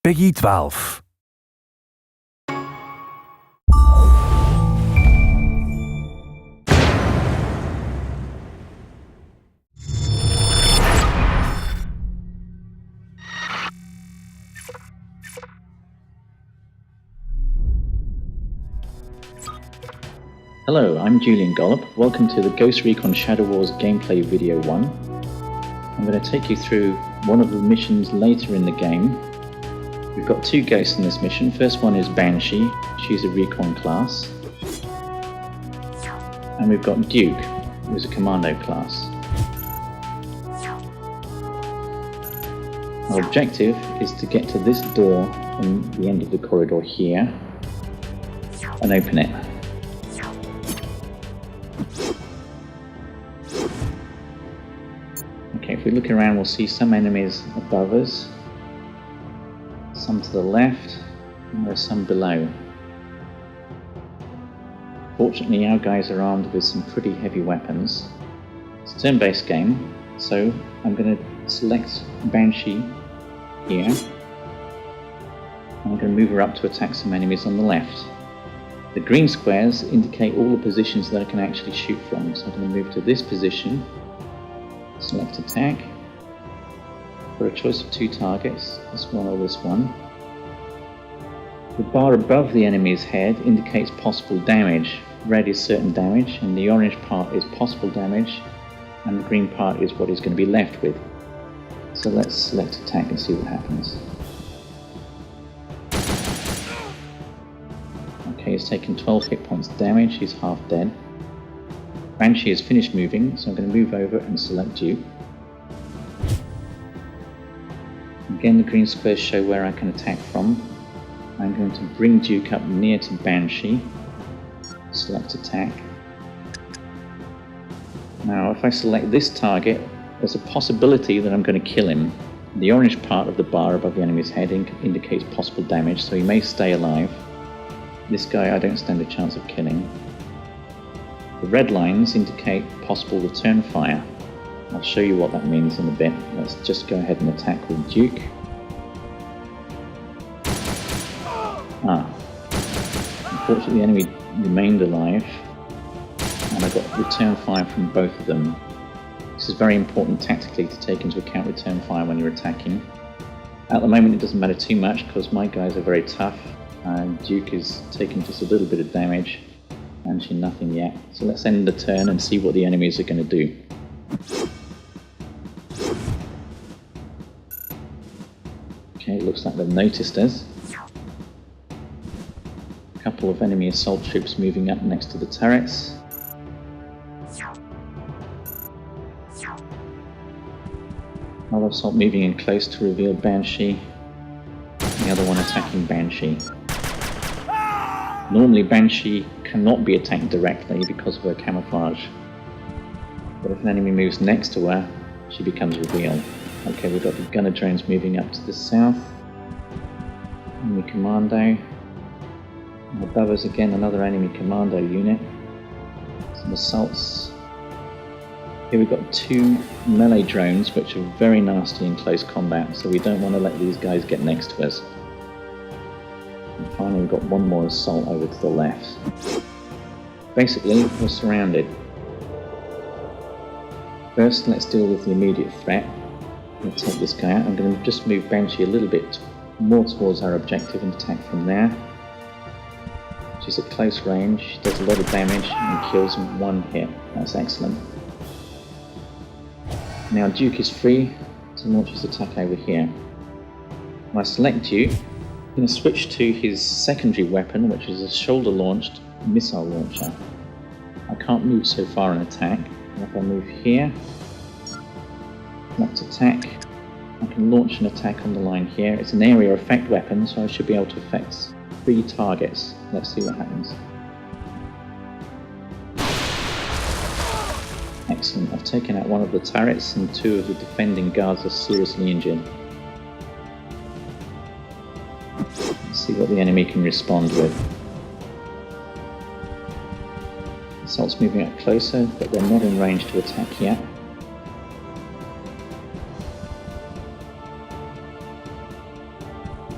Peggy 12. Hello, I'm Julian Gollop. Welcome to the Ghost Recon Shadow Wars gameplay video 1. I'm going to take you through one of the missions later in the game. We've got two ghosts in this mission. First one is Banshee. She's a Recon class. And we've got Duke, who's a commando class. Our objective is to get to this door on the end of the corridor here and open it. Okay, if we look around, we'll see some enemies above us, some to the left, and there's some below. Fortunately, our guys are armed with some pretty heavy weapons. It's a turn-based game, so I'm going to select Banshee here, and I'm going to move her up to attack some enemies on the left. The green squares indicate all the positions that I can actually shoot from, so I'm going to move to this position. Select attack. For a choice of two targets, this one or this one. The bar above the enemy's head indicates possible damage. Red is certain damage, and the orange part is possible damage, and the green part is what he's going to be left with. So let's select attack and see what happens. Okay, he's taken 12 hit points damage, he's half dead. Banshee has finished moving, so I'm going to move over and select Duke. Again, the green squares show where I can attack from. I'm going to bring Duke up near to Banshee. Select attack. Now, if I select this target, there's a possibility that I'm going to kill him. The orange part of the bar above the enemy's head indicates possible damage, so he may stay alive. This guy I don't stand a chance of killing. The red lines indicate possible return fire. I'll show you what that means in a bit. Let's just go ahead and attack with Duke. Unfortunately the enemy remained alive, and I got return fire from both of them. This is very important tactically to take into account return fire when you're attacking. At the moment it doesn't matter too much because my guys are very tough, and Duke is taking just a little bit of damage. Banshee nothing yet. So let's end the turn and see what the enemies are going to do. Okay, it looks like they've noticed us. A couple of enemy assault troops moving up next to the turrets. Another assault moving in close to reveal Banshee. The other one attacking Banshee. Normally Banshee cannot be attacked directly because of her camouflage, but if an enemy moves next to her, she becomes revealed. Okay, we've got the gunner drones moving up to the south. Enemy commando. And above us again another enemy commando unit. Some assaults. Here we've got two melee drones which are very nasty in close combat, so we don't want to let these guys get next to us. And finally we've got one more assault over to the left. Basically, we're surrounded. First, let's deal with the immediate threat. I'm going to take this guy out. I'm going to just move Banshee a little bit more towards our objective and attack from there. She's at close range, she does a lot of damage and kills in one hit. That's excellent. Now Duke is free to launch his attack over here. When I select Duke, I'm going to switch to his secondary weapon, which is a shoulder-launched missile launcher. I can't move so far and attack. And if I move here, select attack, I can launch an attack on the line here. It's an area effect weapon, so I should be able to affect 3 targets. Let's see what happens. Excellent, I've taken out one of the turrets and 2 of the defending guards are seriously injured. See what the enemy can respond with. Assault's moving up closer, but they're not in range to attack yet.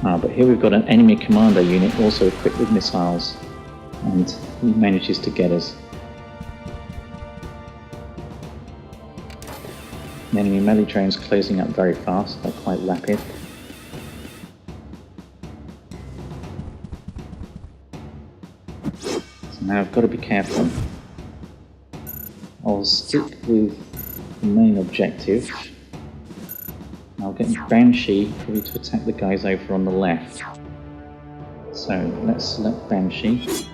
But here we've got an enemy commando unit also equipped with missiles, and he manages to get us. The enemy melee drones closing up very fast, they're quite rapid. So now I've got to be careful. I'll stick with the main objective. I'll get Banshee probably to attack the guys over on the left. So let's select Banshee.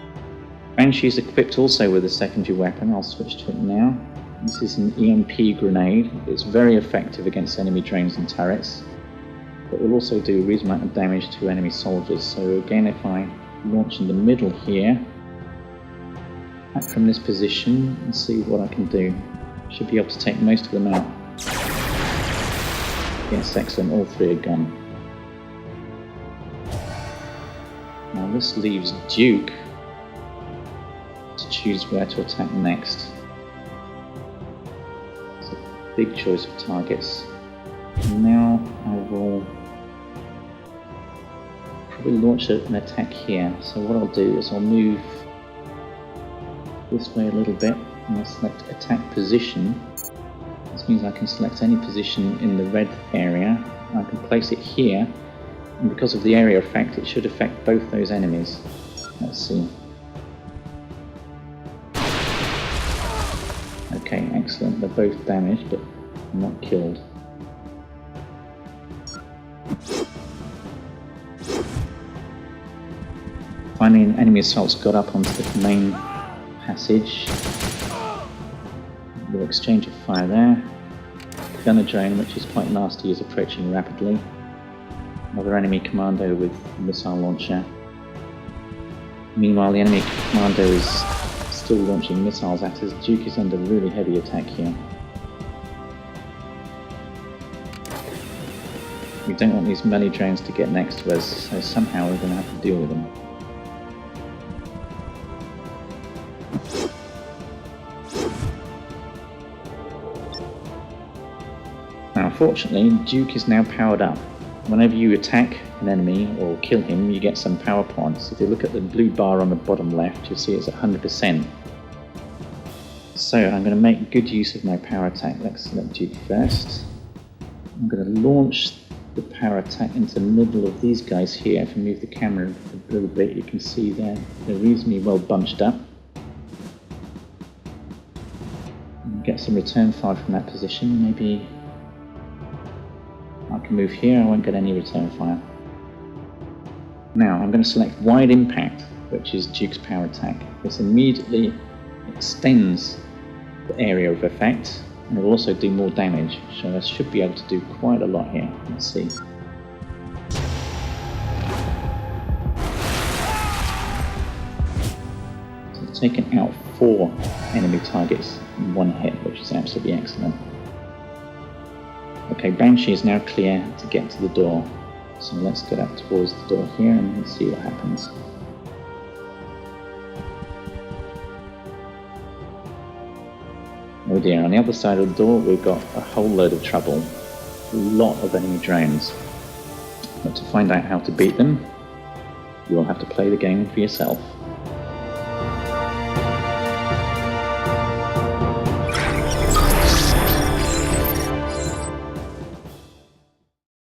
Banshee is equipped also with a secondary weapon. I'll switch to it now. This is an EMP grenade. It's very effective against enemy drones and turrets, but will also do a reasonable amount of damage to enemy soldiers. So again, if I launch in the middle here, attack from this position and see what I can do. Should be able to take most of them out. Yes, excellent, all three are gone. Now this leaves Duke to choose where to attack next. It's a big choice of targets. And now I will probably launch an attack here. So what I'll do is I'll move this way a little bit and I'll select attack position. This means I can select any position in the red area. I can place it here, and because of the area effect it should affect both those enemies. Let's see. Okay, excellent. They're both damaged but not killed. Finally, an enemy assault's got up onto the main passage. We'll exchange a fire there. Gunner drone, which is quite nasty, is approaching rapidly. Another enemy commando with a missile launcher. Meanwhile, the enemy commando is still launching missiles at us. Duke is under really heavy attack here. We don't want these melee drones to get next to us, so somehow we're going to have to deal with them. Now, unfortunately, Duke is now powered up. Whenever you attack an enemy or kill him, you get some power points. If you look at the blue bar on the bottom left, you'll see it's at 100%. So I'm going to make good use of my power attack. Let's select Duke first. I'm going to launch the power attack into the middle of these guys here. If I move the camera a little bit, you can see they're reasonably well bunched up. Get some return fire from that position. Maybe I can move here, I won't get any return fire. Now I'm going to select Wide Impact, which is Duke's power attack. This immediately extends the area of effect, and it will also do more damage, so I should be able to do quite a lot here. Let's see. So I've taken out 4 enemy targets in one hit, which is absolutely excellent. Okay, Banshee is now clear to get to the door. So let's get up towards the door here and let's see what happens. Oh dear, on the other side of the door we've got a whole load of trouble. A lot of enemy drones. But to find out how to beat them, you will have to play the game for yourself.